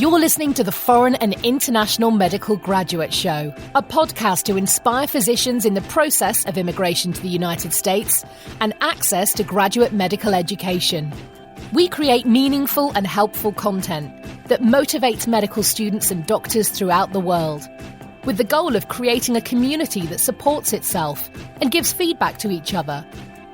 You're listening to the Foreign and International Medical Graduate Show, a podcast to inspire physicians in the process of immigration to the United States and access to graduate medical education. We create meaningful and helpful content that motivates medical students and doctors throughout the world, with the goal of creating a community that supports itself and gives feedback to each other,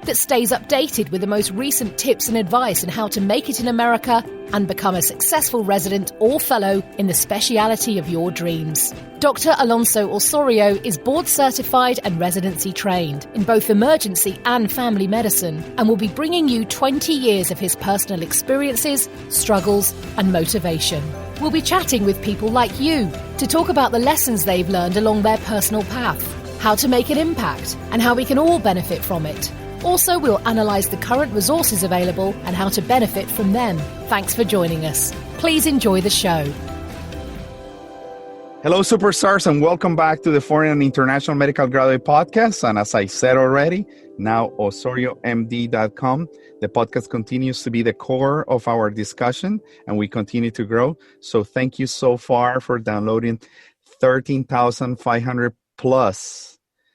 that stays updated with the most recent tips and advice on how to make it in America and become a successful resident or fellow in the speciality of your dreams. Dr. Alonso Osorio is board certified and residency trained in both emergency and family medicine and will be bringing you 20 years of his personal experiences, struggles, and motivation. We'll be chatting with people like you to talk about the lessons they've learned along their personal path, how to make an impact, and how we can all benefit from it. Also, we'll analyse the current resources available and how to benefit from them. Thanks for joining us. Please enjoy the show. Hello, superstars, and welcome back to the Foreign and International Medical Graduate Podcast. And as I said already, now OsorioMD.com. The podcast continues to be the core of our discussion, and we continue to grow. So thank you so far for downloading 13,500 plus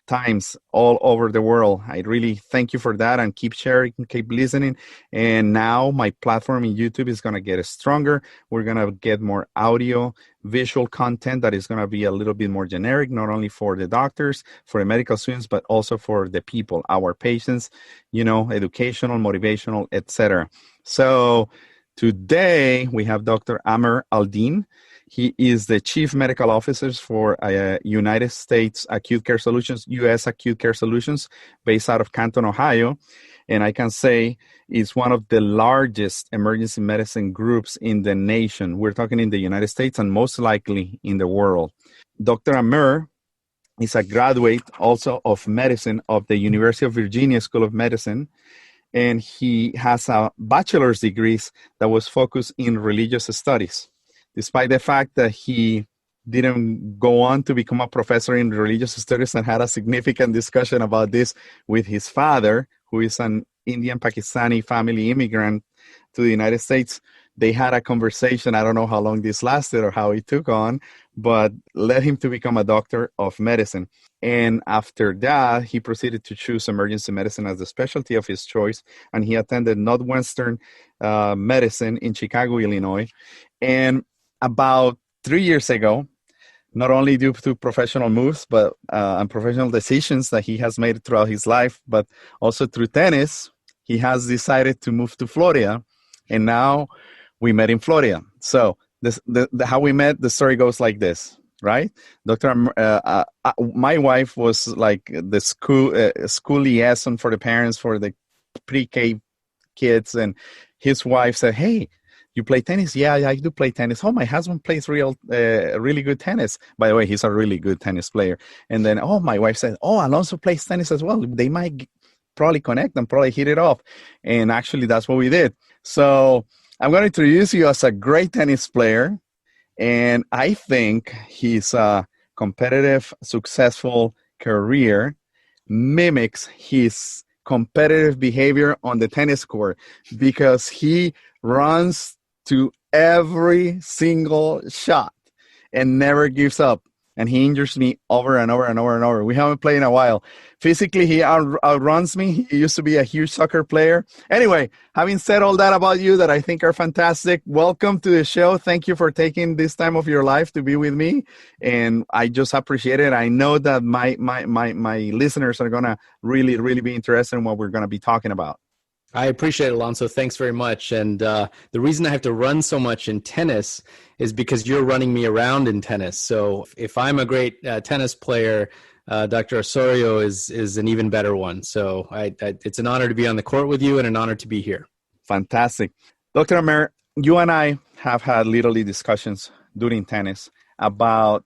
times all over the world. I really thank you for that, and keep sharing, keep listening. And now my platform in YouTube is going to get stronger. We're going to get more audio, visual content that is going to be a little bit more generic, not only for the doctors, for the medical students, but also for the people, our patients, educational, motivational, etc. So today we have Dr. Amer Aldeen. He is the Chief Medical Officer for United States Acute Care Solutions, U.S. Acute Care Solutions, based out of Canton, Ohio. And I can say it's one of the largest emergency medicine groups in the nation. We're talking in the United States and most likely in the world. Dr. Amer is a graduate also of medicine of the University of Virginia School of Medicine. And he has a bachelor's degree that was focused in religious studies. Despite the fact that he didn't go on to become a professor in religious studies, and had a significant discussion about this with his father, who is an Indian Pakistani family immigrant to the United States. They had a conversation. I don't know how long this lasted or how it took on, but led him to become a doctor of medicine. And after that, he proceeded to choose emergency medicine as the specialty of his choice. And he attended Northwestern Medicine in Chicago, Illinois. And about 3 years ago, not only due to professional moves but and professional decisions that he has made throughout his life, but also through tennis, he has decided to move to Florida. And now we met in Florida. So how we met, the story goes like this, right? My wife was like the school liaison for the parents for the pre-K kids, and his wife said, "Hey, you play tennis?" "Yeah, I do play tennis." "Oh, my husband plays really good tennis." By the way, he's a really good tennis player. And then, my wife said, "Oh, Alonso plays tennis as well. They might probably connect and probably hit it off." And actually, that's what we did. So I'm going to introduce you as a great tennis player. And I think his competitive, successful career mimics his competitive behavior on the tennis court, because he runs to every single shot and never gives up. And he injures me over and over and over and over. We haven't played in a while. Physically, he outruns me. He used to be a huge soccer player. Anyway, having said all that about you that I think are fantastic, welcome to the show. Thank you for taking this time of your life to be with me. And I just appreciate it. I know that my listeners are going to really, really be interested in what we're going to be talking about. I appreciate it, Alonso. Thanks very much. And the reason I have to run so much in tennis is because you're running me around in tennis. So if I'm a great tennis player, Dr. Osorio is an even better one. So it's an honor to be on the court with you and an honor to be here. Fantastic. Dr. Amer, you and I have had literally discussions during tennis about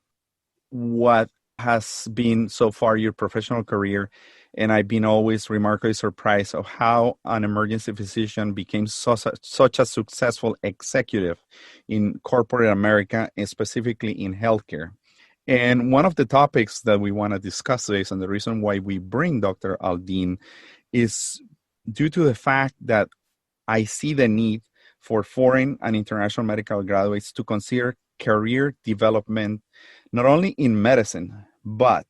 what has been so far your professional career. And I've been always remarkably surprised of how an emergency physician became such a successful executive in corporate America, and specifically in healthcare. And one of the topics that we want to discuss today, and the reason why we bring Dr. Aldeen, is due to the fact that I see the need for foreign and international medical graduates to consider career development, not only in medicine, but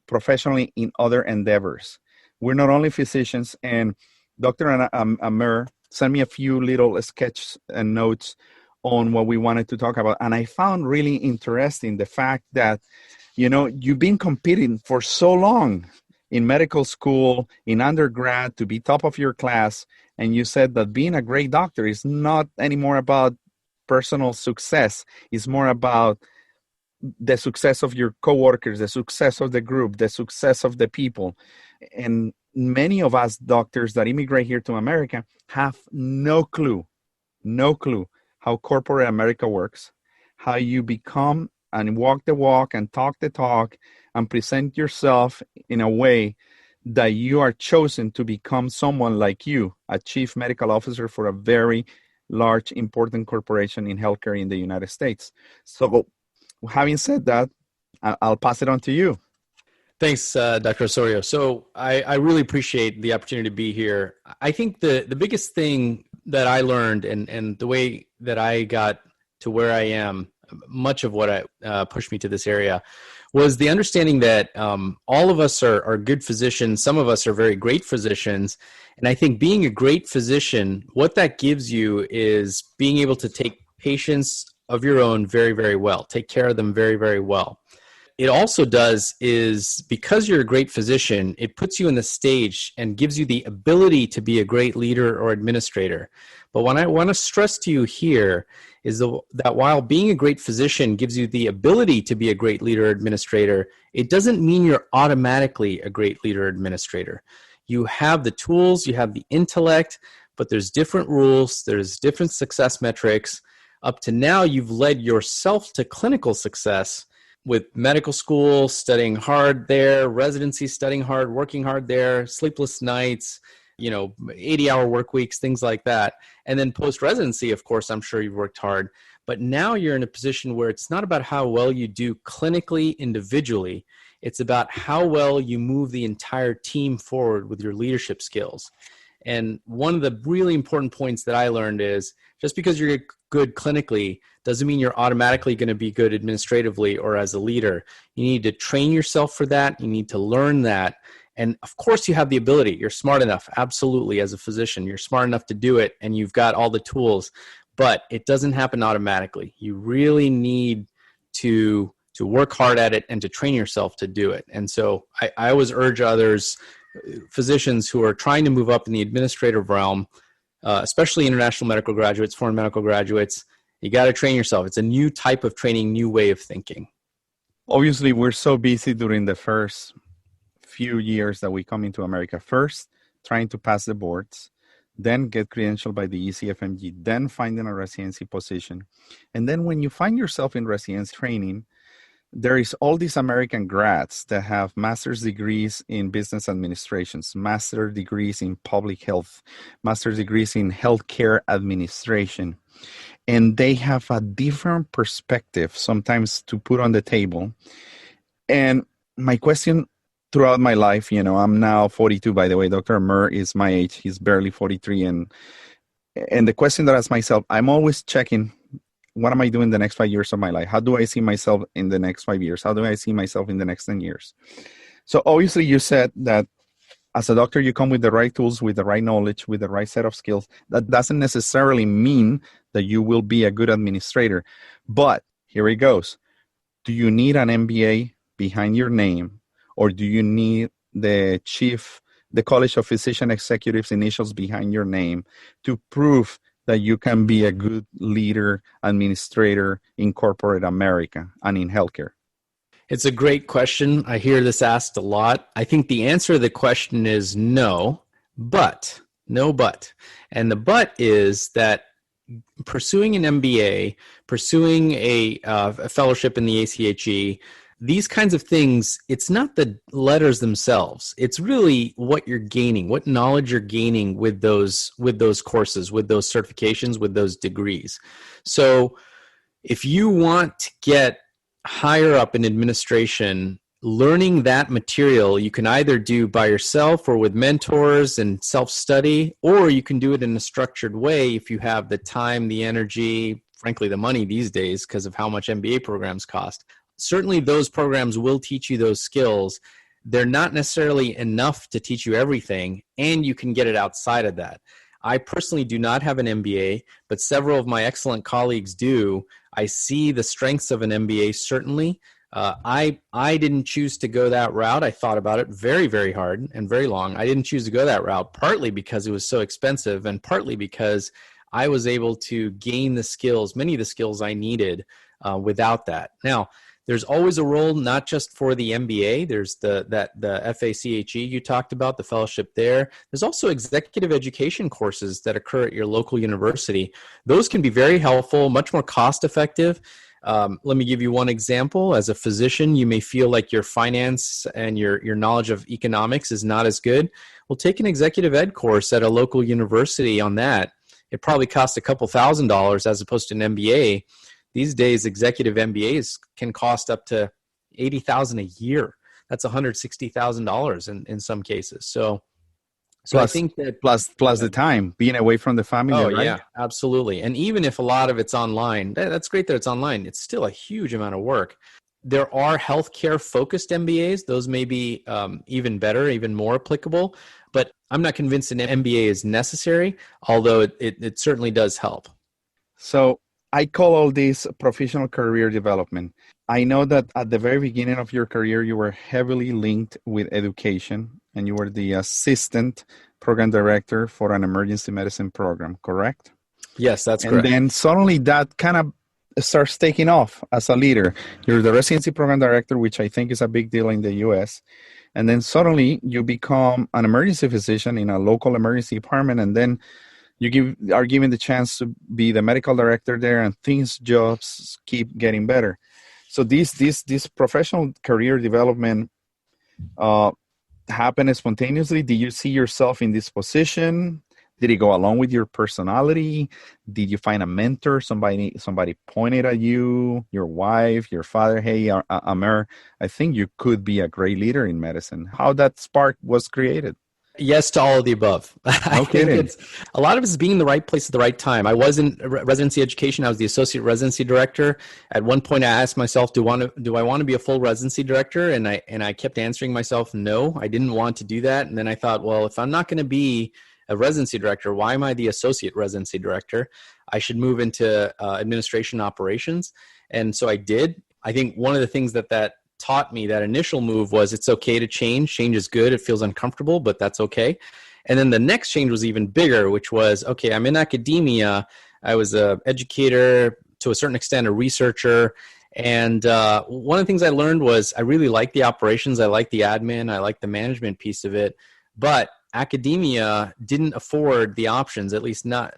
professionally in other endeavors. We're not only physicians, and Dr. Amer sent me a few little sketches and notes on what we wanted to talk about. And I found really interesting the fact that, you've been competing for so long in medical school, in undergrad, to be top of your class. And you said that being a great doctor is not anymore about personal success. It's more about the success of your coworkers, the success of the group, the success of the people. And many of us doctors that immigrate here to America have no clue how corporate America works, how you become and walk the walk and talk the talk and present yourself in a way that you are chosen to become someone like you, a chief medical officer for a very large, important corporation in healthcare in the United States. So having said that, I'll pass it on to you. Thanks, Dr. Osorio. So I really appreciate the opportunity to be here. I think the biggest thing that I learned and the way that I got to where I am, much of what pushed me to this area, was the understanding that all of us are good physicians. Some of us are very great physicians. And I think being a great physician, what that gives you is being able to take patients of your own very, very well, take care of them very, very well. It also does is, because you're a great physician, it puts you in the stage and gives you the ability to be a great leader or administrator. But what I want to stress to you here is that while being a great physician gives you the ability to be a great leader or administrator, it doesn't mean you're automatically a great leader or administrator. You have the tools, you have the intellect, but there's different rules, there's different success metrics. Up to now, you've led yourself to clinical success with medical school, studying hard there, residency, studying hard, working hard there, sleepless nights, 80-hour work weeks, things like that. And then post-residency, of course, I'm sure you've worked hard. But now you're in a position where it's not about how well you do clinically, individually. It's about how well you move the entire team forward with your leadership skills. And one of the really important points that I learned is, just because you're good clinically doesn't mean you're automatically going to be good administratively or as a leader. You need to train yourself for that. You need to learn that. And of course you have the ability. You're smart enough. Absolutely. As a physician, you're smart enough to do it and you've got all the tools, but it doesn't happen automatically. You really need to work hard at it and to train yourself to do it. And so I always urge others, physicians who are trying to move up in the administrative realm, especially international medical graduates, foreign medical graduates, you got to train yourself. It's a new type of training, new way of thinking. Obviously, we're so busy during the first few years that we come into America. First, trying to pass the boards, then get credentialed by the ECFMG, then finding a residency position. And then when you find yourself in residency training, there is all these American grads that have master's degrees in business administrations, master's degrees in public health, master's degrees in healthcare administration. And they have a different perspective sometimes to put on the table. And my question throughout my life, I'm now 42, by the way. Dr. Amer is my age. He's barely 43. And the question that I ask myself, I'm always checking, what am I doing the next 5 years of my life? How do I see myself in the next 5 years? How do I see myself in the next 10 years? So obviously you said that as a doctor, you come with the right tools, with the right knowledge, with the right set of skills. That doesn't necessarily mean that you will be a good administrator. But here it goes. Do you need an MBA behind your name? Or do you need the College of Physician Executives initials behind your name to prove that you can be a good leader, administrator in corporate America and in healthcare? It's a great question. I hear this asked a lot. I think the answer to the question is no, but. And the but is that pursuing an MBA, pursuing a fellowship in the ACHE, these kinds of things, it's not the letters themselves. It's really what you're gaining, what knowledge you're gaining with those courses, with those certifications, with those degrees. So if you want to get higher up in administration, learning that material you can either do by yourself or with mentors and self-study, or you can do it in a structured way if you have the time, the energy, frankly, the money these days because of how much MBA programs cost. Certainly those programs will teach you those skills. They're not necessarily enough to teach you everything, and you can get it outside of that. I personally do not have an MBA, but several of my excellent colleagues do. I see the strengths of an MBA, certainly. I didn't choose to go that route. I thought about it very, very hard and very long. I didn't choose to go that route, partly because it was so expensive and partly because I was able to gain the skills, many of the skills I needed without that. Now, there's always a role, not just for the MBA. There's the FACHE you talked about, the fellowship there. There's also executive education courses that occur at your local university. Those can be very helpful, much more cost effective. Let me give you one example. As a physician, you may feel like your finance and your knowledge of economics is not as good. Well, take an executive ed course at a local university on that. It probably costs a couple $1,000s as opposed to an MBA. These days, executive MBAs can cost up to $80,000 a year. That's $160,000 in some cases. So plus, I think that plus the time being away from the family. Oh, right? yeah, absolutely. And even if a lot of it's online, that's great that it's online. It's still a huge amount of work. There are healthcare focused MBAs. Those may be even better, even more applicable. But I'm not convinced an MBA is necessary, although it certainly does help. So I call all this professional career development. I know that at the very beginning of your career, you were heavily linked with education, and you were the assistant program director for an emergency medicine program, correct? Yes, that's correct. And then suddenly that kind of starts taking off as a leader. You're the residency program director, which I think is a big deal in the US. And then suddenly you become an emergency physician in a local emergency department, and then you are given the chance to be the medical director there, and things just keep getting better. So this professional career development happened spontaneously. Did you see yourself in this position? Did it go along with your personality? Did you find a mentor? Somebody pointed at you, your wife, your father? Hey, Amer, I think you could be a great leader in medicine. How that spark was created? Yes to all of the above. I think a lot of it is being in the right place at the right time. I was in residency education. I was the associate residency director. At one point, I asked myself, do I want to be a full residency director? And I kept answering myself, no, I didn't want to do that. And then I thought, well, if I'm not going to be a residency director, why am I the associate residency director? I should move into administration operations. And so I did. I think one of the things that taught me, that initial move, was it's okay to change. Change is good. It feels uncomfortable, but that's okay. And then the next change was even bigger, which was, okay, I'm in academia. I was an educator, to a certain extent, a researcher. And one of the things I learned was I really like the operations. I like the admin. I like the management piece of it. But academia didn't afford the options, at least not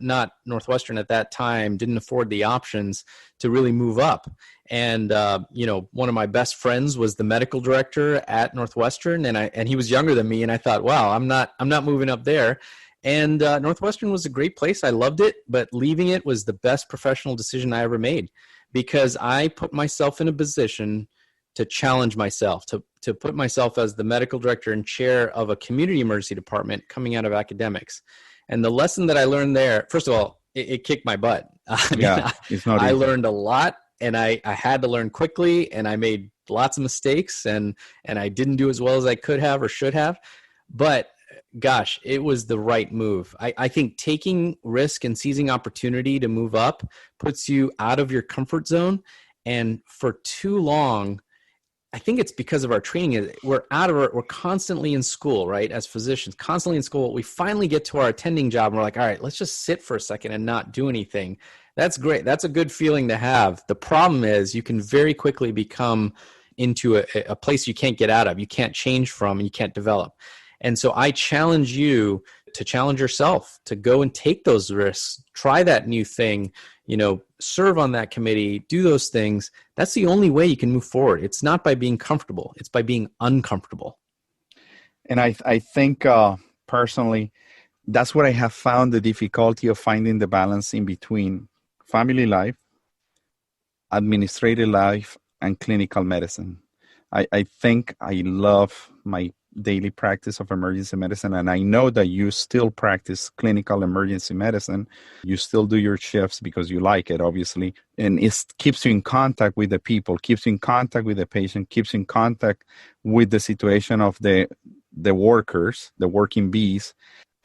Northwestern at that time, didn't afford the options to really move up. And, one of my best friends was the medical director at Northwestern, and he was younger than me. And I thought, wow, I'm not moving up there. And Northwestern was a great place. I loved it, but leaving it was the best professional decision I ever made, because I put myself in a position to challenge myself, to put myself as the medical director and chair of a community emergency department coming out of academics. And the lesson that I learned there, first of all, it kicked my butt. It's not easy. I learned a lot, and I had to learn quickly, and I made lots of mistakes, and I didn't do as well as I could have or should have. But gosh, it was the right move. I think taking risk and seizing opportunity to move up puts you out of your comfort zone. And for too long, I think it's because of our training. We're constantly in school, right? As physicians, constantly in school. We finally get to our attending job and we're like, all right, let's just sit for a second and not do anything. That's great. That's a good feeling to have. The problem is you can very quickly become into a place you can't get out of, you can't change from, and you can't develop. And so I challenge you to challenge yourself, to go and take those risks, try that new thing, serve on that committee, do those things. That's the only way you can move forward. It's not by being comfortable. It's by being uncomfortable. And I think personally, that's what I have found the difficulty of finding the balance in between family life, administrative life, and clinical medicine. I think I love my daily practice of emergency medicine, and I know that you still practice clinical emergency medicine. You still do your shifts because you like it, obviously, and it keeps you in contact with the people, keeps you in contact with the patient, keeps you in contact with the situation of the workers, the working bees.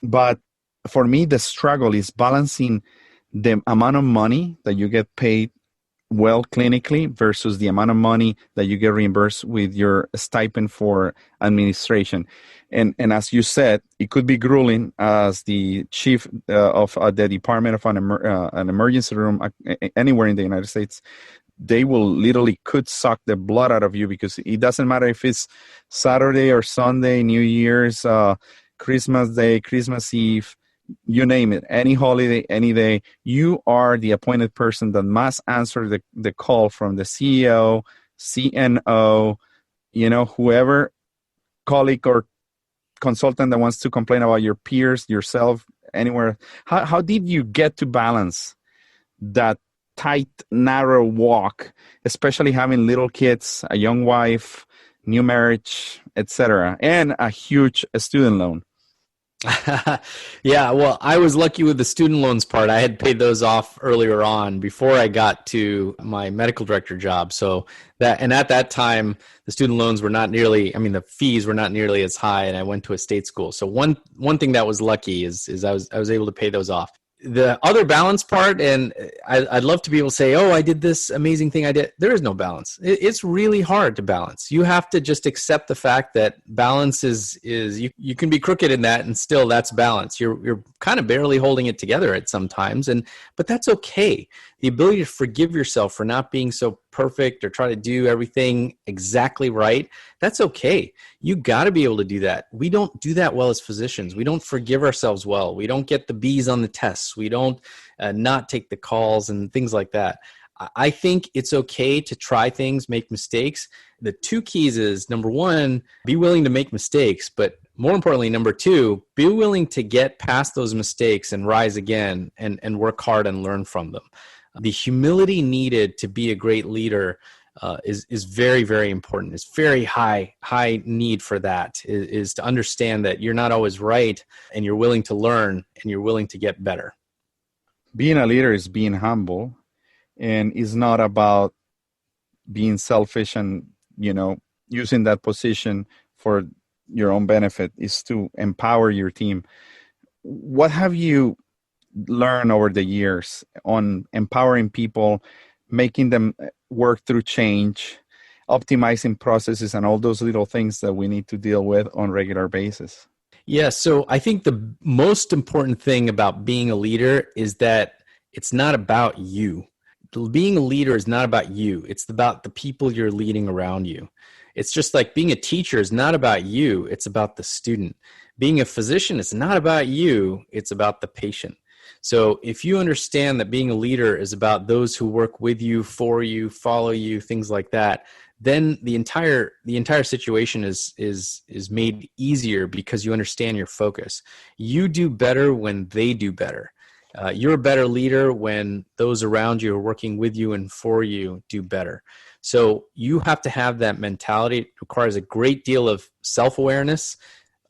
But for me, the struggle is balancing the amount of money that you get paid well clinically versus the amount of money that you get reimbursed with your stipend for administration. And as you said, it could be grueling as the chief of the department of an emergency room anywhere in the United States. They will literally could suck the blood out of you, because it doesn't matter if it's Saturday or Sunday, New Year's, Christmas Day, Christmas Eve, you name it, any holiday, any day, you are the appointed person that must answer the call from the CEO, CNO, whoever colleague or consultant that wants to complain about your peers, yourself, anywhere. How did you get to balance that tight, narrow walk, especially having little kids, a young wife, new marriage, etc., and a huge student loan? Yeah, well, I was lucky with the student loans part. I had paid those off earlier on before I got to my medical director job. So at that time, the student loans were not nearly, the fees were not nearly as high, and I went to a state school. So one thing that was lucky is I was able to pay those off. The other balance part, and I'd love to be able to say, oh, I did this amazing thing. There is no balance. It's really hard to balance. You have to just accept the fact that balance is you can be crooked in that, and still that's balance. You're kind of barely holding it together at some times, but that's okay. The ability to forgive yourself for not being so perfect or try to do everything exactly right, that's okay. You got to be able to do that. We don't do that well as physicians. We don't forgive ourselves well. We don't get the B's on the tests. We don't not take the calls and things like that. I think it's okay to try things, make mistakes. The two keys is, number one, be willing to make mistakes, but more importantly, number two, be willing to get past those mistakes and rise again and work hard and learn from them. The humility needed to be a great leader is very, very important. It's very high need for that, is to understand that you're not always right, and you're willing to learn, and you're willing to get better. Being a leader is being humble, and is not about being selfish and, using that position for your own benefit. Is to empower your team. What have you learned over the years on empowering people, making them work through change, optimizing processes, and all those little things that we need to deal with on a regular basis? Yeah, so I think the most important thing about being a leader is that it's not about you. Being a leader is not about you. It's about the people you're leading around you. It's just like being a teacher is not about you. It's about the student. Being a physician is not about you. It's about the patient. So if you understand that being a leader is about those who work with you, for you, follow you, things like that, then the entire situation is made easier because you understand your focus. You do better when they do better. You're a better leader when those around you are working with you and for you do better. So you have to have that mentality. It requires a great deal of self-awareness.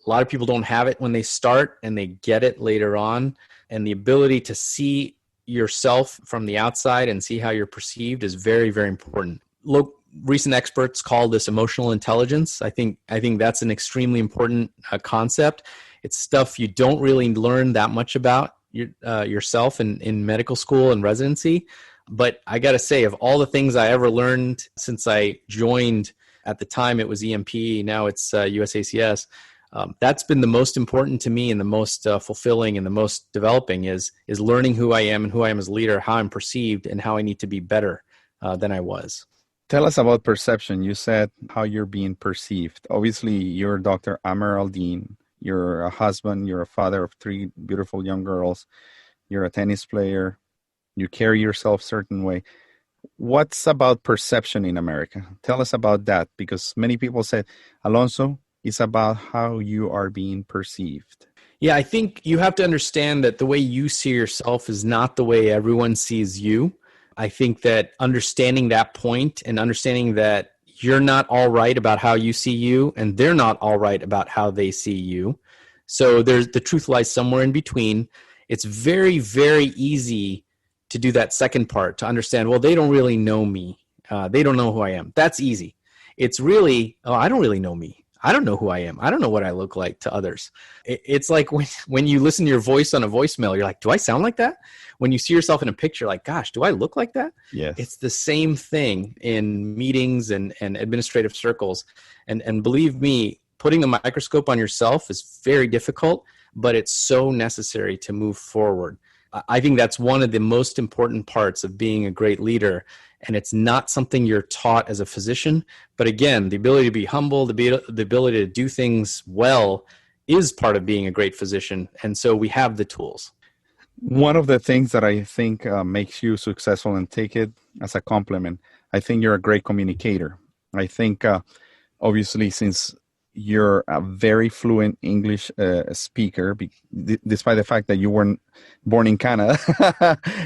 A lot of people don't have it when they start, and they get it later on. And the ability to see yourself from the outside and see how you're perceived is very, very important. Look, recent experts call this emotional intelligence. I think that's an extremely important concept. It's stuff you don't really learn that much about yourself in medical school and residency. But I got to say, of all the things I ever learned since I joined, at the time it was EMP, now it's USACS, that's been the most important to me, and the most fulfilling and the most developing is learning who I am and who I am as a leader, how I'm perceived, and how I need to be better than I was. Tell us about perception. You said how you're being perceived. Obviously, you're Dr. Amer Aldeen. You're a husband. You're a father of 3 beautiful young girls. You're a tennis player. You carry yourself a certain way. What's about perception in America? Tell us about that, because many people said, Alonso, it's about how you are being perceived. Yeah, I think you have to understand that the way you see yourself is not the way everyone sees you. I think that understanding that point and understanding that you're not all right about how you see you, and they're not all right about how they see you. So the truth lies somewhere in between. It's very, very easy to do that second part, to understand, well, they don't really know me. They don't know who I am. That's easy. It's really, oh, I don't really know me. I don't know who I am. I don't know what I look like to others. It's like when you listen to your voice on a voicemail, you're like, do I sound like that? When you see yourself in a picture, like, gosh, do I look like that? Yes. It's the same thing in meetings and administrative circles. And believe me, putting a microscope on yourself is very difficult, but it's so necessary to move forward. I think that's one of the most important parts of being a great leader. And it's not something you're taught as a physician. But again, the ability to be humble, the ability to do things well is part of being a great physician. And so we have the tools. One of the things that I think makes you successful, and take it as a compliment, I think you're a great communicator. I think, obviously, since you're a very fluent English speaker, despite the fact that you weren't born in Canada,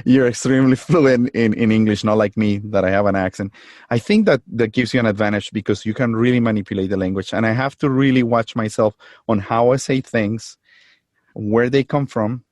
you're extremely fluent in English, not like me, that I have an accent. I think that gives you an advantage because you can really manipulate the language. And I have to really watch myself on how I say things, where they come from,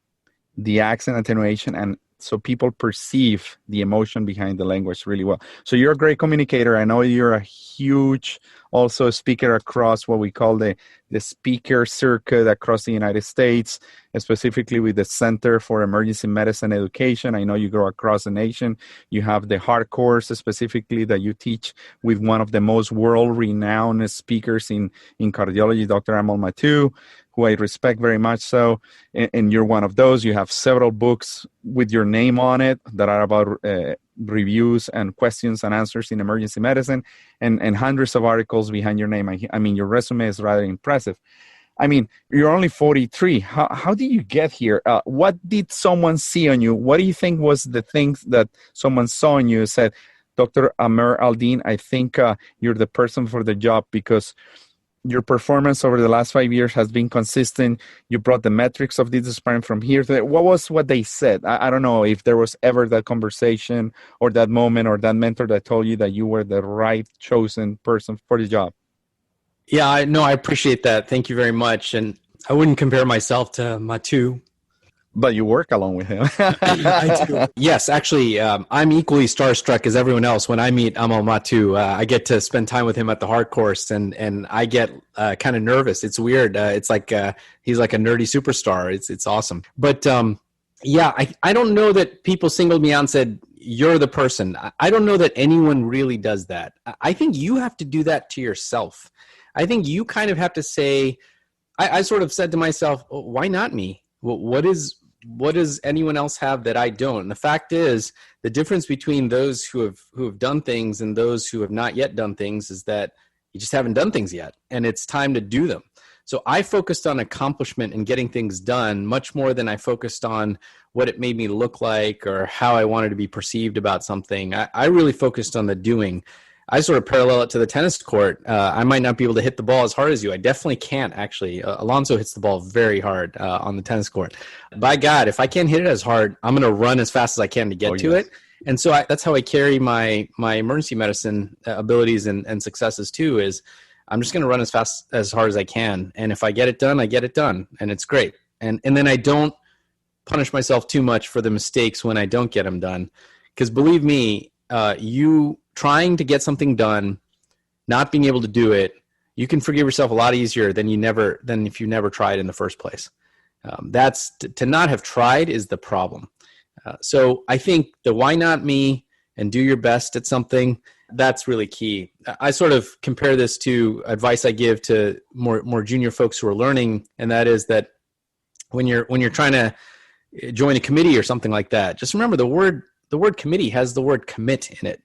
the accent attenuation, and so people perceive the emotion behind the language really well. So you're a great communicator. I know you're a huge also speaker across what we call the speaker circuit across the United States, specifically with the Center for Emergency Medicine Education. I know you go across the nation. You have the hard course specifically that you teach with one of the most world-renowned speakers in cardiology, Dr. Amer, who I respect very much so, and you're one of those. You have several books with your name on it that are about reviews and questions and answers in emergency medicine, and hundreds of articles behind your name. I mean, your resume is rather impressive. I mean, you're only 43. How did you get here? What did someone see on you? What do you think was the things that someone saw in you and said, Dr. Amer Aldeen, I think you're the person for the job, because your performance over the last 5 years has been consistent. You brought the metrics of this department from here to there. What was what they said? I don't know if there was ever that conversation or that moment or that mentor that told you that you were the right chosen person for the job. Yeah, I appreciate that. Thank you very much. And I wouldn't compare myself to Matu. But you work along with him. I do. Yes, actually, I'm equally starstruck as everyone else when I meet Amal Matu. I get to spend time with him at the hard course, and I get kind of nervous. It's weird. It's like he's like a nerdy superstar. It's awesome. But yeah, I don't know that people singled me out and said, you're the person. I don't know that anyone really does that. I think you have to do that to yourself. I think you kind of have to say, I sort of said to myself, oh, why not me? What does anyone else have that I don't? And the fact is, the difference between those who have done things and those who have not yet done things is that you just haven't done things yet, and it's time to do them. So I focused on accomplishment and getting things done much more than I focused on what it made me look like or how I wanted to be perceived about something. I really focused on the doing. I sort of parallel it to the tennis court. I might not be able to hit the ball as hard as you. I definitely can't, actually. Alonso hits the ball very hard on the tennis court. By God, if I can't hit it as hard, I'm going to run as fast as I can to get to it. And so that's how I carry my emergency medicine abilities and successes too, is I'm just going to run as fast, as hard as I can. And if I get it done, I get it done. And it's great. And then I don't punish myself too much for the mistakes when I don't get them done. Because believe me, you trying to get something done, not being able to do it, you can forgive yourself a lot easier than if you never tried in the first place. That's to not have tried is the problem. So I think the why not me and do your best at something, that's really key. I sort of compare this to advice I give to more junior folks who are learning, and that is that when you're trying to join a committee or something like that, just remember the word committee has the word commit in it.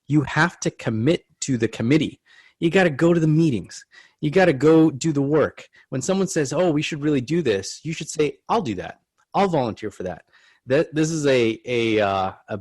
You have to commit to the committee. You got to go to the meetings. You got to go do the work. When someone says, oh, we should really do this, you should say, I'll do that. I'll volunteer for that. This is a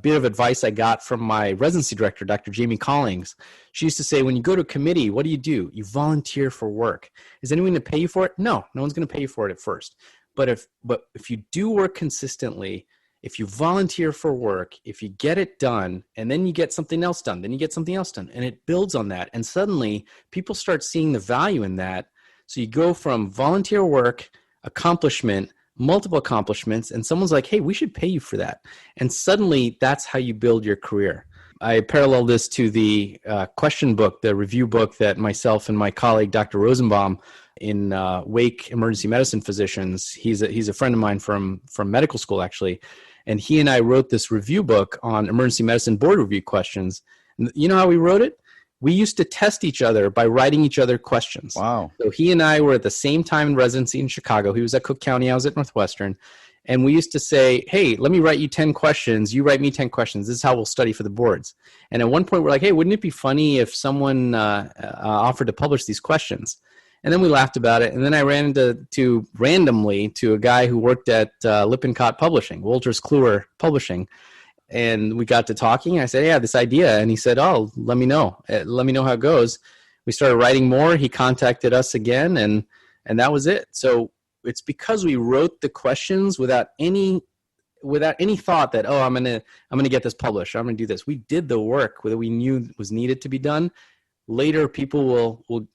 bit of advice I got from my residency director, Dr. Jamie Collings. She used to say, when you go to a committee, what do? You volunteer for work. Is anyone going to pay you for it? No one's going to pay you for it at first. But if you do work consistently, if you volunteer for work, if you get it done, and then you get something else done, then you get something else done, and it builds on that. And suddenly people start seeing the value in that. So you go from volunteer work, accomplishment, multiple accomplishments, and someone's like, hey, we should pay you for that. And suddenly that's how you build your career. I parallel this to the question book, the review book that myself and my colleague, Dr. Rosenbaum, in Wake Emergency Medicine Physicians, he's a friend of mine from medical school, actually. And he and I wrote this review book on emergency medicine board review questions. And you know how we wrote it? We used to test each other by writing each other questions. Wow. So he and I were at the same time in residency in Chicago. He was at Cook County. I was at Northwestern. And we used to say, hey, let me write you 10 questions. You write me 10 questions. This is how we'll study for the boards. And at one point, we're like, hey, wouldn't it be funny if someone offered to publish these questions? And then we laughed about it. And then I ran randomly to a guy who worked at Lippincott Publishing, Wolters Kluwer Publishing. And we got to talking. I said, yeah, this idea. And he said, oh, let me know. Let me know how it goes. We started writing more. He contacted us again, and that was it. So it's because we wrote the questions without any thought that, oh, I'm gonna get this published. I'm gonna do this. We did the work that we knew was needed to be done. Later, people will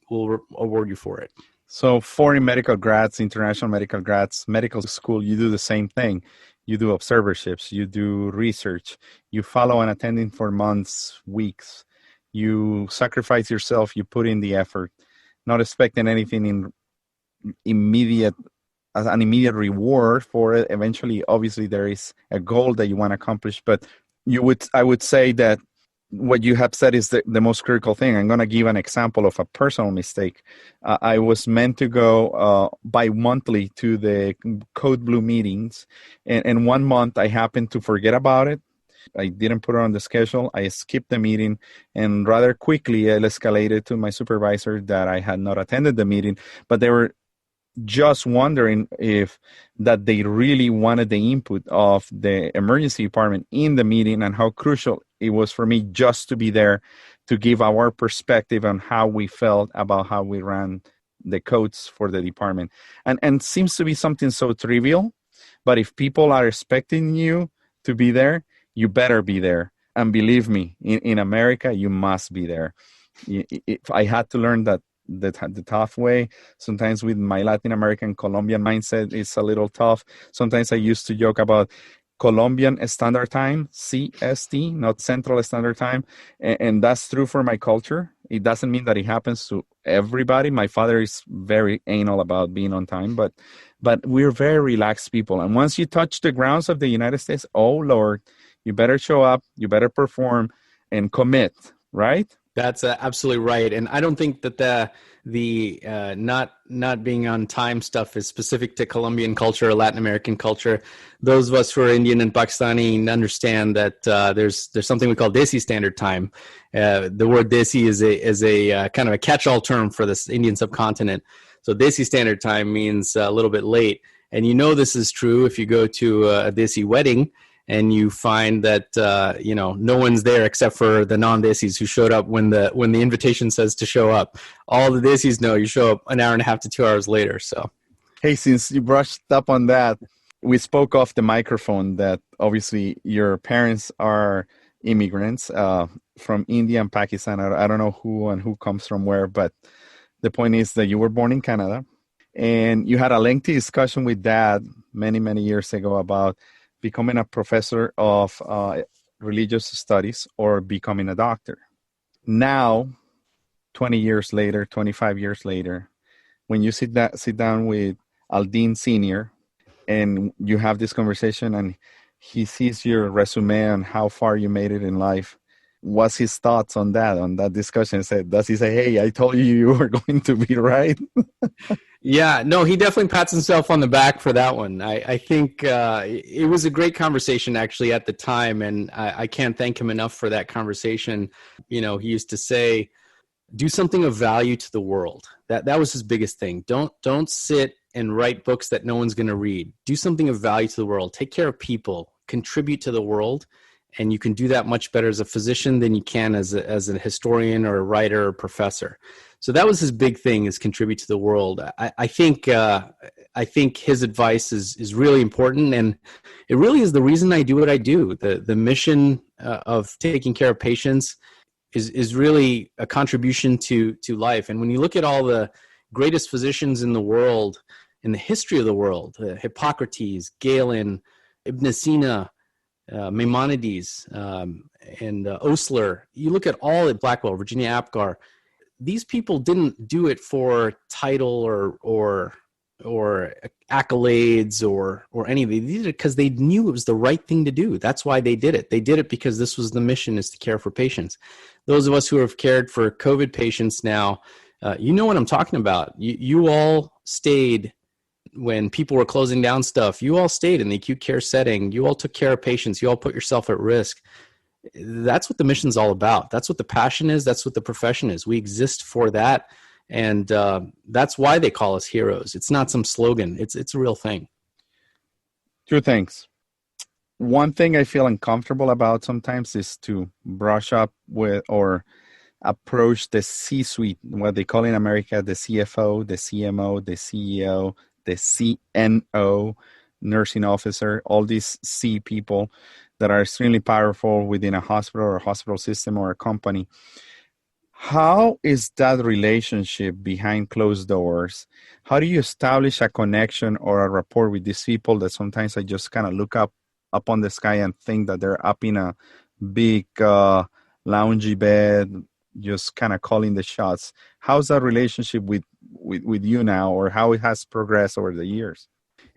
award you for it. So foreign medical grads, international medical grads, medical school, you do the same thing. You do observerships, you do research, you follow an attending for months, weeks. You sacrifice yourself, you put in the effort, not expecting anything in immediate as an immediate reward for it. Eventually, obviously, there is a goal that you want to accomplish, but I would say that what you have said is the most critical thing. I'm going to give an example of a personal mistake. I was meant to go bi-monthly to the Code Blue meetings, and 1 month I happened to forget about it. I didn't put it on the schedule. I skipped the meeting, and rather quickly I escalated to my supervisor that I had not attended the meeting, but they were just wondering if that they really wanted the input of the emergency department in the meeting and how crucial it was for me just to be there to give our perspective on how we felt about how we ran the codes for the department. And seems to be something so trivial, but if people are expecting you to be there, you better be there. And believe me, in America, you must be there. If I had to learn that the tough way. Sometimes with my Latin American Colombian mindset, it's a little tough. Sometimes I used to joke about Colombian Standard Time, CST, not Central Standard Time. And that's true for my culture. It doesn't mean that it happens to everybody. My father is very anal about being on time, but we're very relaxed people. And once you touch the grounds of the United States, oh Lord, you better show up, you better perform and commit, right? That's absolutely right. And I don't think that the not being on time stuff is specific to Colombian culture or Latin American culture. Those of us who are Indian and Pakistani understand that there's something we call Desi Standard Time. The word Desi is a kind of a catch-all term for this Indian subcontinent. So Desi Standard Time means a little bit late. And you know this is true if you go to a Desi wedding and you find that no one's there except for the non-Desis who showed up when the invitation says to show up. All the Desis know you show up an hour and a half to 2 hours later. So, hey, since you brushed up on that, we spoke off the microphone that obviously your parents are immigrants from India and Pakistan. I don't know who comes from where, but the point is that you were born in Canada, and you had a lengthy discussion with Dad many, many years ago about becoming a professor of religious studies or becoming a doctor. Now, 20 years later, 25 years later, when you sit down with Aldeen Sr. and you have this conversation and he sees your resume and how far you made it in life, what's his thoughts on that discussion? Does he say, hey, I told you were going to be right? Yeah, no, he definitely pats himself on the back for that one. I think it was a great conversation actually at the time, and I can't thank him enough for that conversation. He used to say, do something of value to the world. That was his biggest thing. Don't sit and write books that no one's going to read. Do something of value to the world. Take care of people. Contribute to the world. And you can do that much better as a physician than you can as a historian or a writer or professor. So that was his big thing, is contribute to the world. I think his advice is really important, and it really is the reason I do what I do. The mission of taking care of patients is really a contribution to life. And when you look at all the greatest physicians in the world, in the history of the world, Hippocrates, Galen, Ibn Sina, Maimonides, and Osler, you look at all at Blackwell, Virginia Apgar, these people didn't do it for title or accolades or anything. They did it because they knew it was the right thing to do. That's why they did it. They did it because this was the mission, is to care for patients. Those of us who have cared for COVID patients now, you know what I'm talking about. You all stayed when people were closing down stuff. You all stayed in the acute care setting. You all took care of patients. You all put yourself at risk. That's what the mission's all about. That's what the passion is. That's what the profession is. We exist for that. And that's why they call us heroes. It's not some slogan. It's a real thing. Two things. One thing I feel uncomfortable about sometimes is to brush up with or approach the C-suite, what they call in America, the CFO, the CMO, the CEO, the CNO, nursing officer, all these C people that are extremely powerful within a hospital or a hospital system or a company. How is that relationship behind closed doors? How do you establish a connection or a rapport with these people that sometimes I just kind of look up on the sky and think that they're up in a big loungy bed, just kind of calling the shots? How's that relationship with you now, or how it has progressed over the years?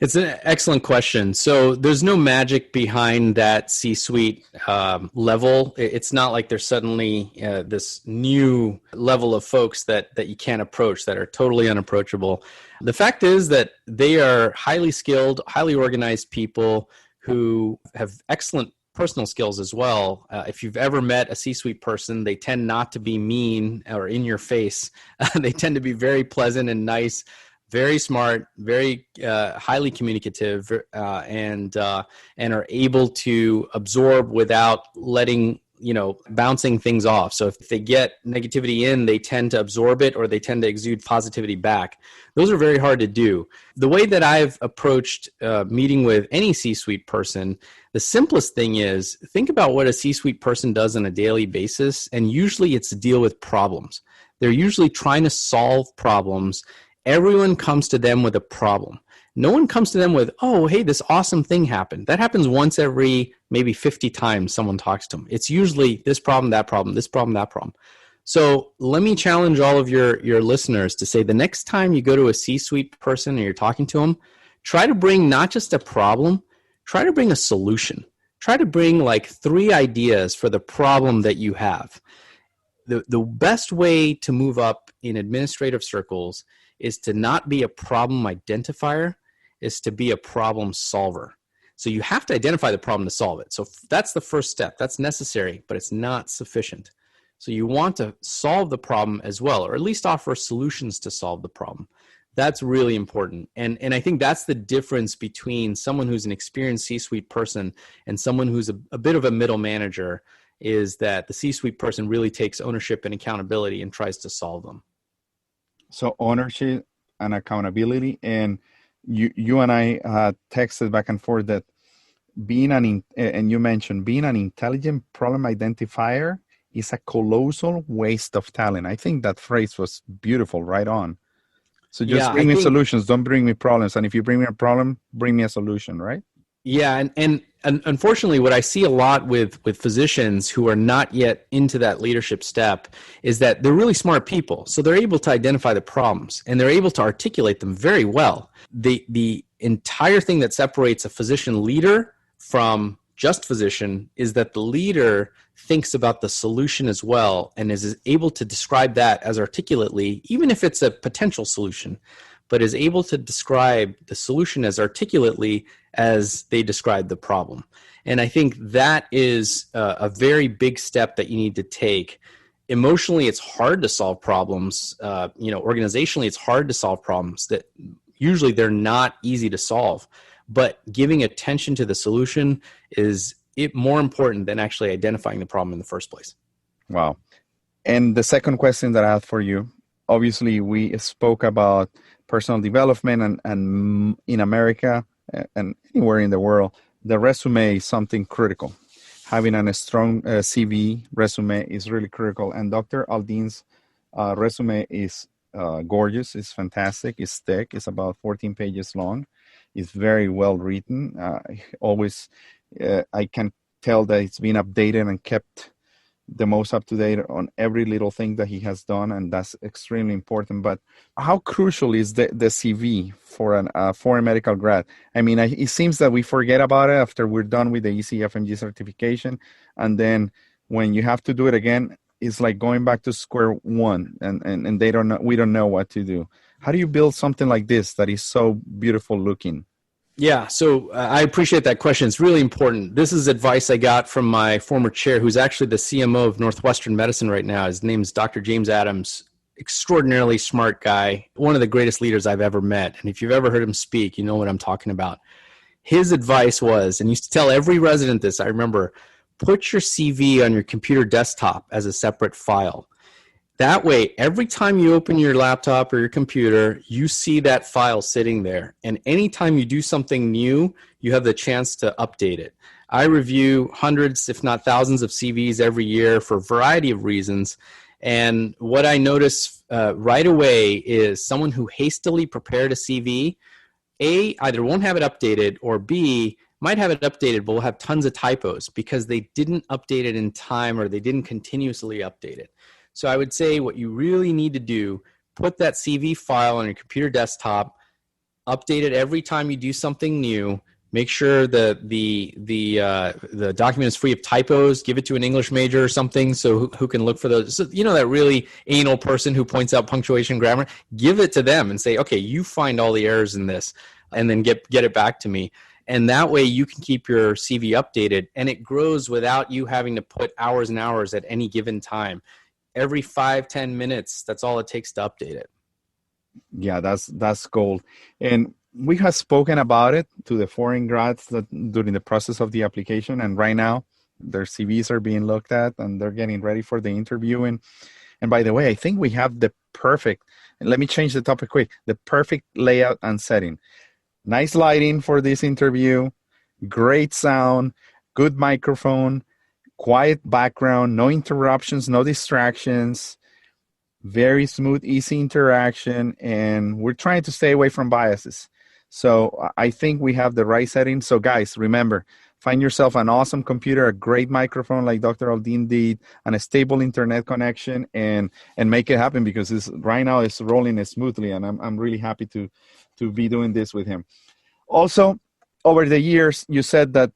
It's an excellent question. So there's no magic behind that C-suite level. It's not like there's suddenly this new level of folks that you can't approach, that are totally unapproachable. The fact is that they are highly skilled, highly organized people who have excellent personal skills as well. If you've ever met a C-suite person, they tend not to be mean or in your face. They tend to be very pleasant and nice, very smart, very highly communicative, and are able to absorb without letting, bouncing things off. So if they get negativity in, they tend to absorb it, or they tend to exude positivity back. Those are very hard to do. The way that I've approached meeting with any C-suite person, the simplest thing is, think about what a C-suite person does on a daily basis, and usually it's to deal with problems. They're usually trying to solve problems. Everyone comes to them with a problem. No one comes to them with, oh, hey, this awesome thing happened. That happens once every maybe 50 times someone talks to them. It's usually this problem, that problem, this problem, that problem. So let me challenge all of your listeners to say, the next time you go to a C-suite person and you're talking to them, try to bring not just a problem, try to bring a solution. Try to bring like 3 ideas for the problem that you have. The best way to move up in administrative circles is to not be a problem identifier, is to be a problem solver. So you have to identify the problem to solve it. So that's the first step. That's necessary, but it's not sufficient. So you want to solve the problem as well, or at least offer solutions to solve the problem. That's really important. And I think that's the difference between someone who's an experienced C-suite person and someone who's a bit of a middle manager, is that the C-suite person really takes ownership and accountability and tries to solve them. So ownership and accountability. And you and I texted back and forth that and you mentioned being an intelligent problem identifier is a colossal waste of talent. I think that phrase was beautiful, right on. So just bring me solutions, don't bring me problems. And if you bring me a problem, bring me a solution, right? Yeah, and unfortunately, what I see a lot with physicians who are not yet into that leadership step is that they're really smart people. So they're able to identify the problems and they're able to articulate them very well. The entire thing that separates a physician leader from just physician is that the leader thinks about the solution as well and is able to describe that as articulately, even if it's a potential solution, but is able to describe the solution as articulately as they describe the problem. And I think that is a very big step that you need to take. Emotionally, it's hard to solve problems. Organizationally, it's hard to solve problems that usually they're not easy to solve. But giving attention to the solution is more important than actually identifying the problem in the first place. Wow. And the second question that I have for you, obviously we spoke about personal development and in America and anywhere in the world, the resume is something critical. Having a strong CV resume is really critical. And Dr. Aldeen's resume is gorgeous. It's fantastic. It's thick. It's about 14 pages long. It's very well written. I can tell that it's been updated and kept the most up to date on every little thing that he has done, and that's extremely important. But how crucial is the CV for a foreign medical grad? I mean, it seems that we forget about it after we're done with the ECFMG certification, and then when you have to do it again, it's like going back to square one, and they don't know, we don't know what to do. How do you build something like this that is so beautiful looking? Yeah, so I appreciate that question. It's really important. This is advice I got from my former chair, who's actually the CMO of Northwestern Medicine right now. His name's Dr. James Adams. Extraordinarily smart guy, one of the greatest leaders I've ever met. And if you've ever heard him speak, you know what I'm talking about. His advice was, and he used to tell every resident this, I remember, put your CV on your computer desktop as a separate file. That way, every time you open your laptop or your computer, you see that file sitting there. And anytime you do something new, you have the chance to update it. I review hundreds, if not thousands of CVs every year for a variety of reasons. And what I notice right away is someone who hastily prepared a CV, A, either won't have it updated, or B, might have it updated, but will have tons of typos because they didn't update it in time or they didn't continuously update it. So I would say what you really need to do, put that CV file on your computer desktop, update it every time you do something new, make sure the document is free of typos, give it to an English major or something so who can look for those. So, you know, that really anal person who points out punctuation, grammar, give it to them and say, okay, you find all the errors in this and then get it back to me. And that way you can keep your CV updated and it grows without you having to put hours and hours at any given time. Every 5-10 minutes, that's all it takes to update it. Yeah, that's gold. And we have spoken about it to the foreign grads during the process of the application. And right now, their CVs are being looked at and they're getting ready for the interview. And by the way, I think we have the perfect, let me change the topic quick, the perfect layout and setting. Nice lighting for this interview, great sound, good microphone, quiet background, no interruptions, no distractions, very smooth, easy interaction, and we're trying to stay away from biases. So I think we have the right settings. So guys, remember, find yourself an awesome computer, a great microphone like Dr. Aldeen did, and a stable internet connection, and make it happen because right now it's rolling smoothly, and I'm really happy to be doing this with him. Also, over the years, you said that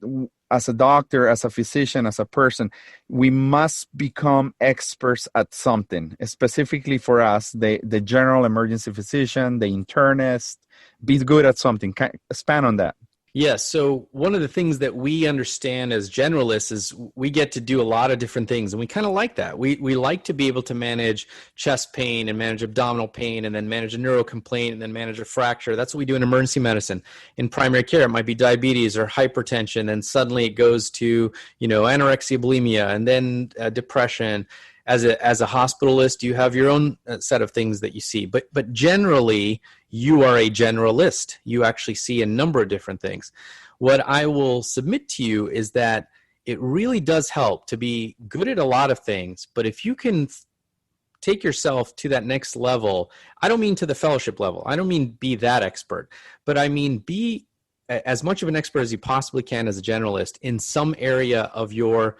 as a doctor, as a physician, as a person, we must become experts at something. Specifically for us, the general emergency physician, the internist, be good at something. Expand on that. Yes. So one of the things that we understand as generalists is we get to do a lot of different things, and we kind of like that. We like to be able to manage chest pain and manage abdominal pain and then manage a neuro complaint and then manage a fracture. That's what we do in emergency medicine. In primary care, it might be diabetes or hypertension, and suddenly it goes to, anorexia, bulimia, and then depression. As a hospitalist, you have your own set of things that you see. But generally, you are a generalist. You actually see a number of different things. What I will submit to you is that it really does help to be good at a lot of things. But if you can take yourself to that next level, I don't mean to the fellowship level. I don't mean be that expert. But I mean be as much of an expert as you possibly can as a generalist in some area of your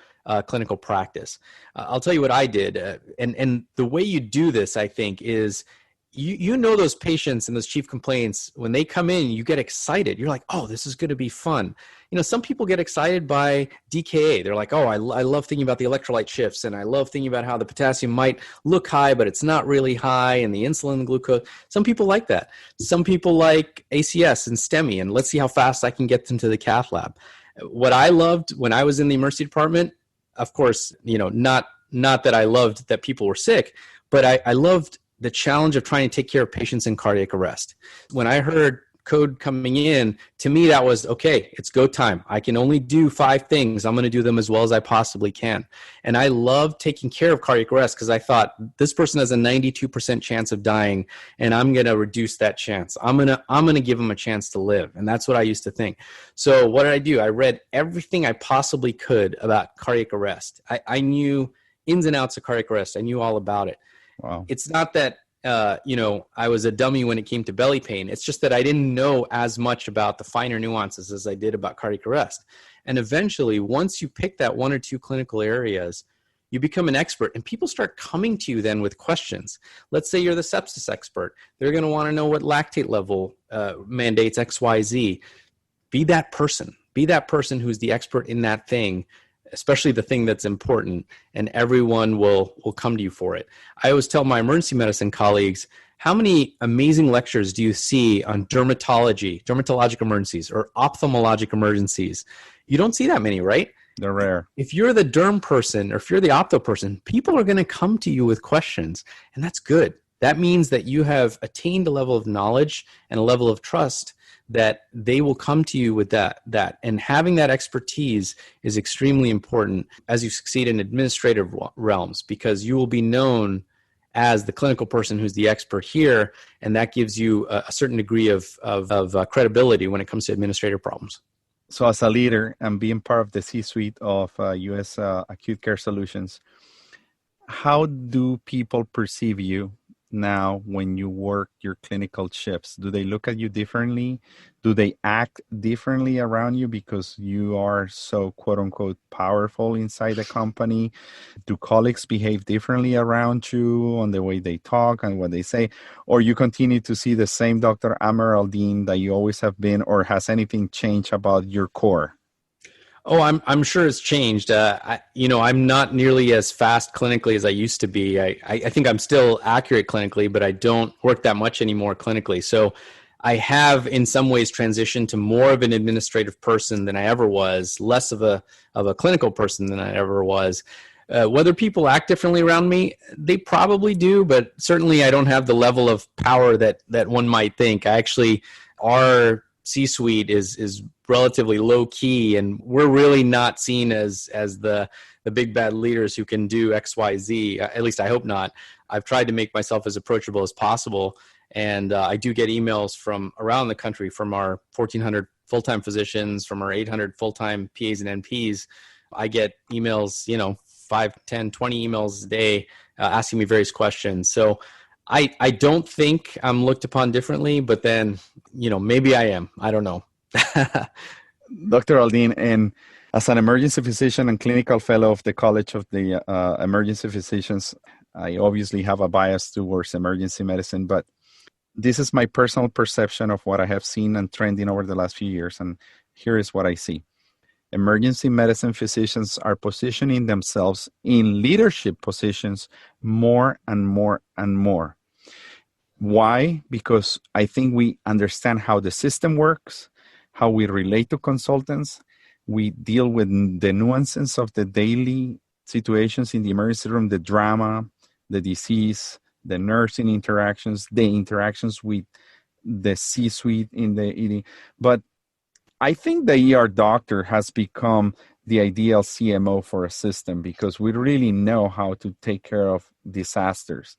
clinical practice. I'll tell you what I did. And the way you do this, I think, is you know those patients and those chief complaints, when they come in, you get excited. You're like, oh, this is going to be fun. Some people get excited by DKA. They're like, oh, I love thinking about the electrolyte shifts, and I love thinking about how the potassium might look high, but it's not really high, and the insulin and glucose. Some people like that. Some people like ACS and STEMI, and let's see how fast I can get them to the cath lab. What I loved when I was in the emergency department, of course, not that I loved that people were sick, but I loved the challenge of trying to take care of patients in cardiac arrest. When I heard code coming in, to me, that was, okay, it's go time. I can only do 5 things. I'm going to do them as well as I possibly can. And I love taking care of cardiac arrest because I thought this person has a 92% chance of dying, and I'm going to reduce that chance. I'm going to give them a chance to live. And that's what I used to think. So what did I do? I read everything I possibly could about cardiac arrest. I knew ins and outs of cardiac arrest. I knew all about it. Wow. It's not that I was a dummy when it came to belly pain. It's just that I didn't know as much about the finer nuances as I did about cardiac arrest. And eventually, once you pick that 1 or 2 clinical areas, you become an expert, and people start coming to you then with questions. Let's say you're the sepsis expert. They're going to want to know what lactate level mandates XYZ. Be that person. Be that person who's the expert in that thing, especially the thing that's important, and everyone will come to you for it. I always tell my emergency medicine colleagues, how many amazing lectures do you see on dermatologic emergencies, or ophthalmologic emergencies? You don't see that many, right? They're rare. If you're the derm person, or if you're the opto person, people are going to come to you with questions, and that's good. That means that you have attained a level of knowledge and a level of trust that they will come to you with that. And having that expertise is extremely important as you succeed in administrative realms, because you will be known as the clinical person who's the expert here, and that gives you a certain degree of credibility when it comes to administrative problems. So as a leader and being part of the C-suite of U.S. Acute Care Solutions, how do people perceive you now when you work your clinical shifts? Do they look at you differently? Do they act differently around you because you are so quote unquote powerful inside the company? Do colleagues behave differently around you on the way they talk and what they say? Or you continue to see the same Dr. Amer Aldeen that you always have been, or has anything changed about your core? Oh, I'm sure it's changed. I'm not nearly as fast clinically as I used to be. I think I'm still accurate clinically, but I don't work that much anymore clinically. So I have in some ways transitioned to more of an administrative person than I ever was, less of a clinical person than I ever was. Whether people act differently around me, they probably do, but certainly I don't have the level of power that one might think. Our C-suite is relatively low key, and we're really not seen as the big bad leaders who can do XYZ. At least I hope not. I've tried to make myself as approachable as possible, and I do get emails from around the country from our 1,400 full-time physicians, from our 800 full-time PAs and NPs. I get emails, 5, 10, 20 emails a day asking me various questions. So I don't think I'm looked upon differently, but then, maybe I am. I don't know. Dr. Aldeen, and as an emergency physician and clinical fellow of the College of the Emergency Physicians, I obviously have a bias towards emergency medicine, but this is my personal perception of what I have seen and trending over the last few years, and here is what I see. Emergency medicine physicians are positioning themselves in leadership positions more and more and more. Why? Because I think we understand how the system works, how we relate to consultants. We deal with the nuances of the daily situations in the emergency room, the drama, the disease, the nursing interactions, the interactions with the C-suite in the ED. But I think the ER doctor has become the ideal CMO for a system because we really know how to take care of disasters.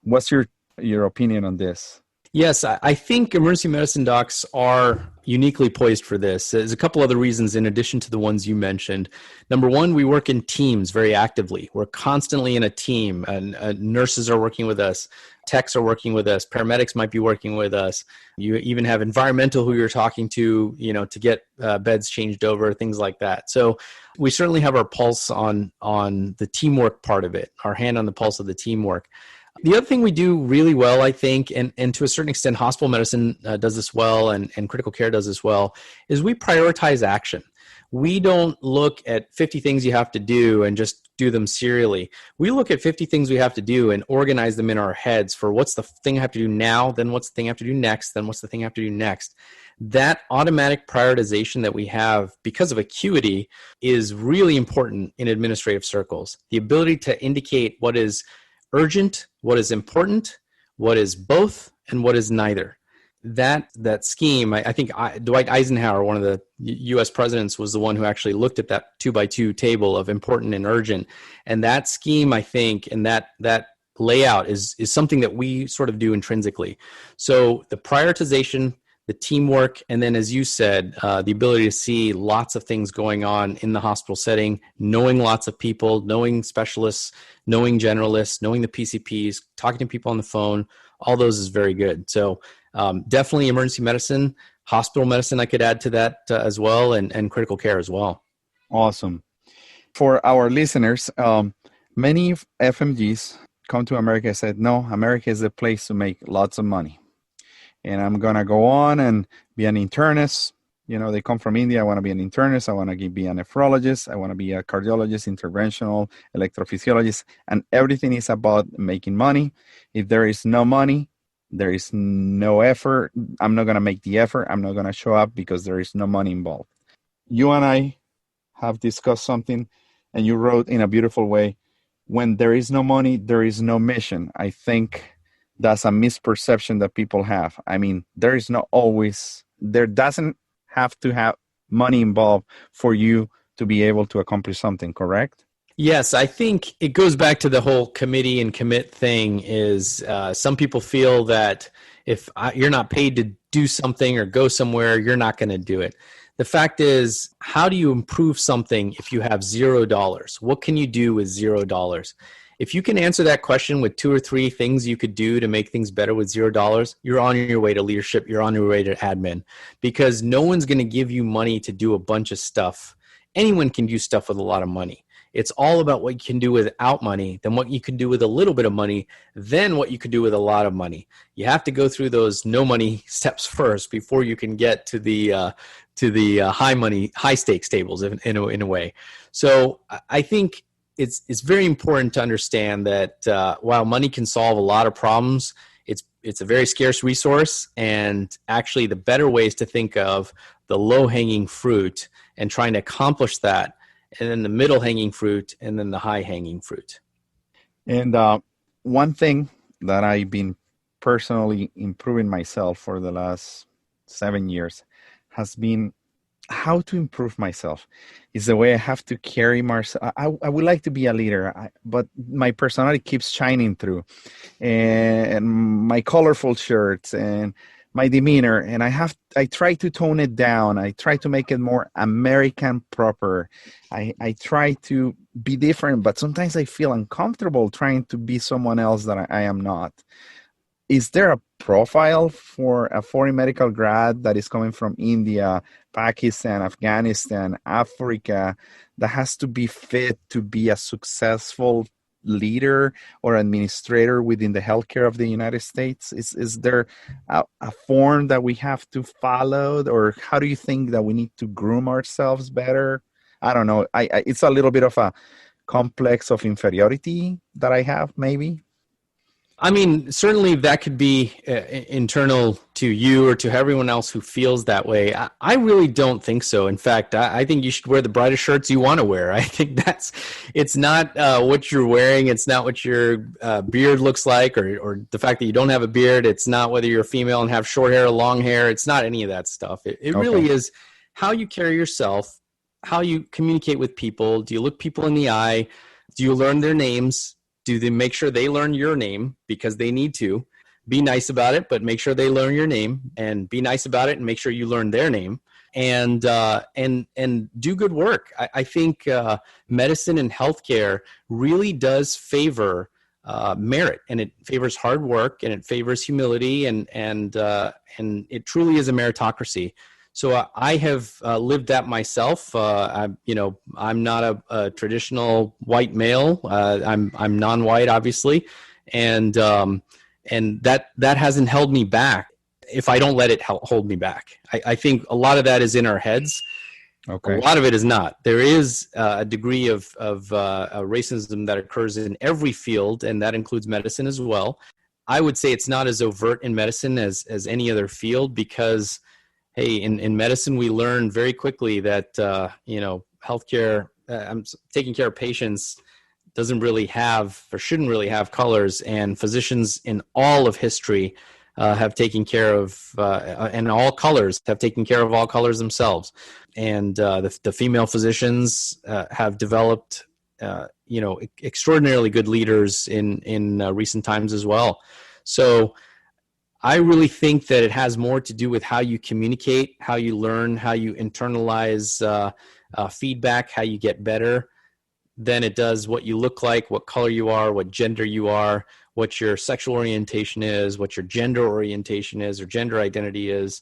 What's your opinion on this? Yes, I think emergency medicine docs are uniquely poised for this. There's a couple other reasons in addition to the ones you mentioned. Number one, we work in teams very actively. We're constantly in a team, and nurses are working with us, techs are working with us, paramedics might be working with us. You even have environmental who you're talking to, to get beds changed over, things like that. So we certainly have our pulse on the teamwork part of it, our hand on the pulse of the teamwork. The other thing we do really well, I think, and to a certain extent, hospital medicine does this well and critical care does this well, is we prioritize action. We don't look at 50 things you have to do and just do them serially. We look at 50 things we have to do and organize them in our heads for what's the thing I have to do now, then what's the thing I have to do next, then what's the thing I have to do next. That automatic prioritization that we have because of acuity is really important in administrative circles. The ability to indicate what is urgent, what is important, what is both, and what is neither. that scheme, I think Dwight Eisenhower, one of the U.S. presidents, was the one who actually looked at that 2x2 table of important and urgent. And that scheme, I think, and that layout is something that we sort of do intrinsically. So the prioritization, the teamwork, and then, as you said, the ability to see lots of things going on in the hospital setting, knowing lots of people, knowing specialists, knowing generalists, knowing the PCPs, talking to people on the phone, all those is very good. So definitely emergency medicine, hospital medicine, I could add to that as well, and critical care as well. Awesome. For our listeners, many FMGs come to America and said, no, America is the place to make lots of money. And I'm going to go on and be an internist. You know, they come from India. I want to be an internist. I want to be a nephrologist. I want to be a cardiologist, interventional, electrophysiologist. And everything is about making money. If there is no money, there is no effort. I'm not going to make the effort. I'm not going to show up because there is no money involved. You and I have discussed something, and you wrote in a beautiful way, when there is no money, there is no mission. I think that's a misperception that people have. I mean, there doesn't have to have money involved for you to be able to accomplish something, correct? Yes, I think it goes back to the whole committee and commit thing. Is some people feel that if you're not paid to do something or go somewhere, you're not going to do it. The fact is, how do you improve something if you have $0? What can you do with $0? If you can answer that question with 2 or 3 things you could do to make things better with $0, you're on your way to leadership, you're on your way to admin, because no one's going to give you money to do a bunch of stuff. Anyone can do stuff with a lot of money. It's all about what you can do without money, then what you can do with a little bit of money, then what you could do with a lot of money. You have to go through those no money steps first before you can get to the high stakes tables in a way. So I think it's very important to understand that while money can solve a lot of problems, it's a very scarce resource, and actually the better ways to think of the low-hanging fruit and trying to accomplish that, and then the middle-hanging fruit, and then the high-hanging fruit. And one thing that I've been personally improving myself for the last 7 years has been how to improve myself. Is the way I have to carry myself. I would like to be a leader, but my personality keeps shining through, and my colorful shirts and my demeanor, and I try to tone it down. I try to make it more American proper. I try to be different, but sometimes I feel uncomfortable trying to be someone else that I am not. Is there a profile for a foreign medical grad that is coming from India, Pakistan, Afghanistan, Africa, that has to be fit to be a successful leader or administrator within the healthcare of the United States? Is there a form that we have to follow, or how do you think that we need to groom ourselves better? I don't know. It's a little bit of a complex of inferiority that I have, maybe. I mean, certainly that could be internal to you or to everyone else who feels that way. I really don't think so. In fact, I think you should wear the brightest shirts you want to wear. I think it's not what you're wearing. It's not what your beard looks like, or the fact that you don't have a beard. It's not whether you're a female and have short hair or long hair. It's not any of that stuff. It really is how you carry yourself, how you communicate with people. Do you look people in the eye? Do you learn their names? Do they make sure they learn your name, because they need to? Be nice about it, but make sure they learn your name, and be nice about it and make sure you learn their name, and do good work. I think medicine and healthcare really does favor merit, and it favors hard work, and it favors humility, and it truly is a meritocracy. So I have lived that myself. I'm not a traditional white male. I'm non-white, obviously, and that hasn't held me back. If I don't let it hold me back, I think a lot of that is in our heads. Okay. A lot of it is not. There is a degree of racism that occurs in every field, and that includes medicine as well. I would say it's not as overt in medicine as any other field, because hey, in medicine, we learn very quickly that, healthcare, taking care of patients doesn't really have, or shouldn't really have, colors. And physicians in all of history have taken care of, and all colors have taken care of all colors themselves. And the female physicians have developed, extraordinarily good leaders in recent times as well. So I really think that it has more to do with how you communicate, how you learn, how you internalize feedback, how you get better, than it does what you look like, what color you are, what gender you are, what your sexual orientation is, what your gender orientation is or gender identity is.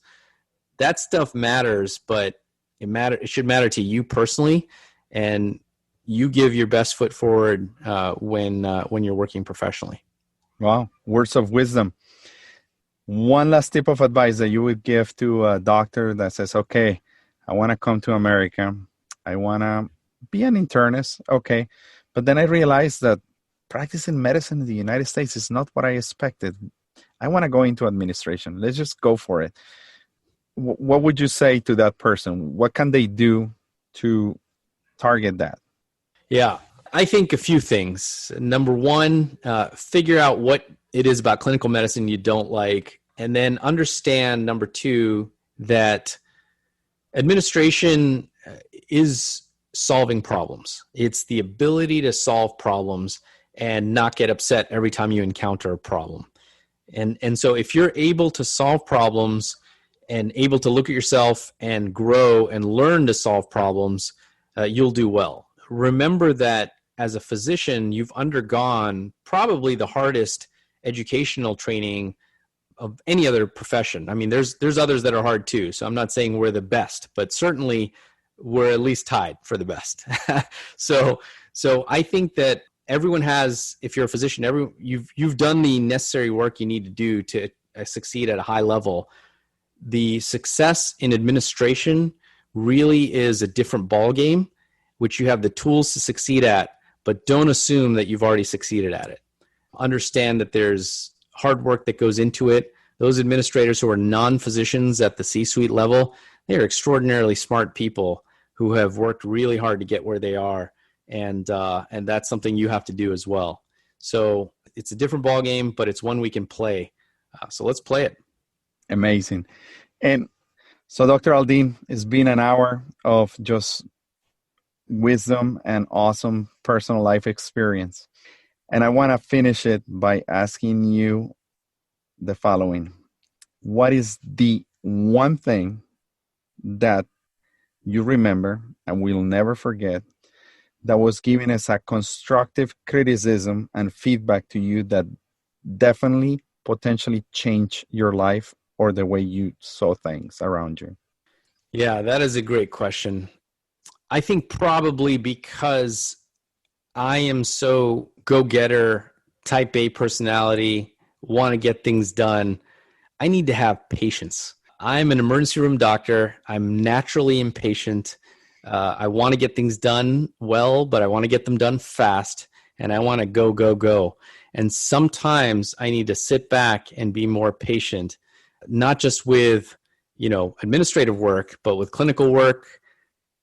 That stuff matters, but it should matter to you personally, and you give your best foot forward when you're working professionally. Wow, words of wisdom. One last tip of advice that you would give to a doctor that says, okay, I want to come to America. I want to be an internist. Okay. But then I realized that practicing medicine in the United States is not what I expected. I want to go into administration. Let's just go for it. What would you say to that person? What can they do to target that? Yeah, I think a few things. Number one, figure out what it is about clinical medicine you don't like, and then understand, number two, that administration is solving problems. It's the ability to solve problems and not get upset every time you encounter a problem. And so if you're able to solve problems and able to look at yourself and grow and learn to solve problems, you'll do well. Remember that as a physician, you've undergone probably the hardest educational training of any other profession. I mean, there's others that are hard too. So I'm not saying we're the best, but certainly we're at least tied for the best. So I think that everyone has, if you're a physician, you've done the necessary work you need to do to succeed at a high level. The success in administration really is a different ballgame, which you have the tools to succeed at, but don't assume that you've already succeeded at it. Understand that there's hard work that goes into it. Those administrators who are non-physicians at the C-suite level, they are extraordinarily smart people who have worked really hard to get where they are. And that's something you have to do as well. So it's a different ballgame, but it's one we can play. So let's play it. Amazing. And so, Dr. Aldeen, it's been an hour of just wisdom and awesome personal life experience. And I want to finish it by asking you the following. What is the one thing that you remember and will never forget that was given as a constructive criticism and feedback to you that definitely potentially changed your life or the way you saw things around you? Yeah, that is a great question. I think probably because I am so go-getter, type A personality, want to get things done, I need to have patience. I'm an emergency room doctor. I'm naturally impatient. I want to get things done well, but I want to get them done fast, and I want to go, go, go. And sometimes I need to sit back and be more patient, not just with, administrative work, but with clinical work,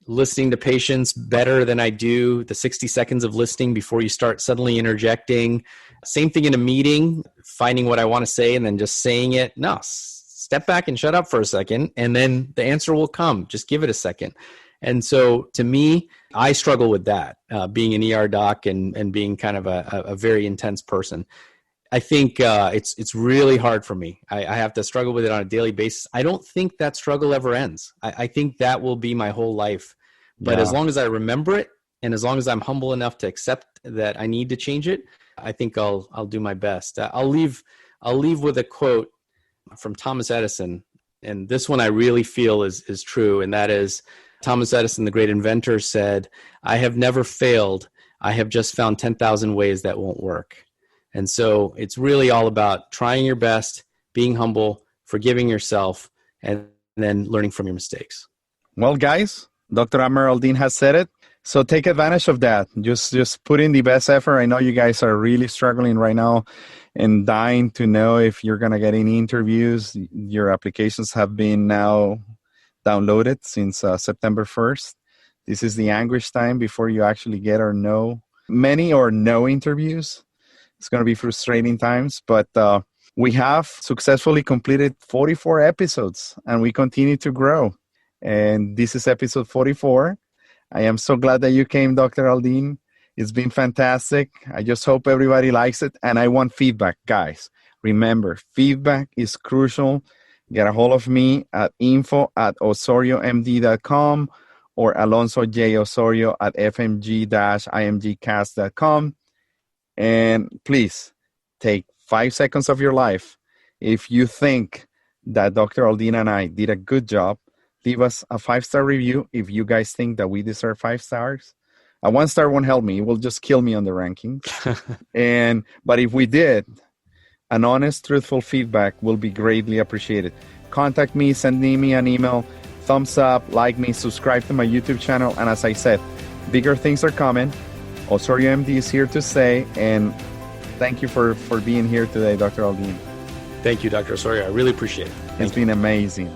listening to patients better than I do, the 60 seconds of listening before you start suddenly interjecting. Same thing in a meeting, finding what I want to say and then just saying it. No, step back and shut up for a second, and then the answer will come. Just give it a second. And so to me, I struggle with that, being an ER doc and being kind of a very intense person. I think it's really hard for me. I have to struggle with it on a daily basis. I don't think that struggle ever ends. I think that will be my whole life. But as long as I remember it, and as long as I'm humble enough to accept that I need to change it, I think I'll do my best. I'll leave with a quote from Thomas Edison, and this one I really feel is true, and that is Thomas Edison, the great inventor, said, "I have never failed. I have just found 10,000 ways that won't work." And so it's really all about trying your best, being humble, forgiving yourself, and then learning from your mistakes. Well, guys, Dr. Amer Aldeen has said it. So take advantage of that. Just put in the best effort. I know you guys are really struggling right now and dying to know if you're going to get any interviews. Your applications have been now downloaded since September 1st. This is the anguish time before you actually get many or no interviews. It's going to be frustrating times, but We have successfully completed 44 episodes and we continue to grow. And this is episode 44. I am so glad that you came, Dr. Aldeen. It's been fantastic. I just hope everybody likes it. And I want feedback, guys. Remember, feedback is crucial. Get a hold of me at info@osoriomd.com or Alonso J. Osorio at fmg-imgcast.com. And please take 5 seconds of your life. If you think that Dr. Aldeen and I did a good job, leave us a 5-star review if you guys think that we deserve 5 stars. A 1-star won't help me. It will just kill me on the rankings. But if we did, an honest, truthful feedback will be greatly appreciated. Contact me, send me an email, thumbs up, like me, subscribe to my YouTube channel. And as I said, bigger things are coming. Osorio MD is here to stay. And thank you for being here today, Dr. Aldeen. Thank you, Dr. Osorio. I really appreciate it. It's been amazing.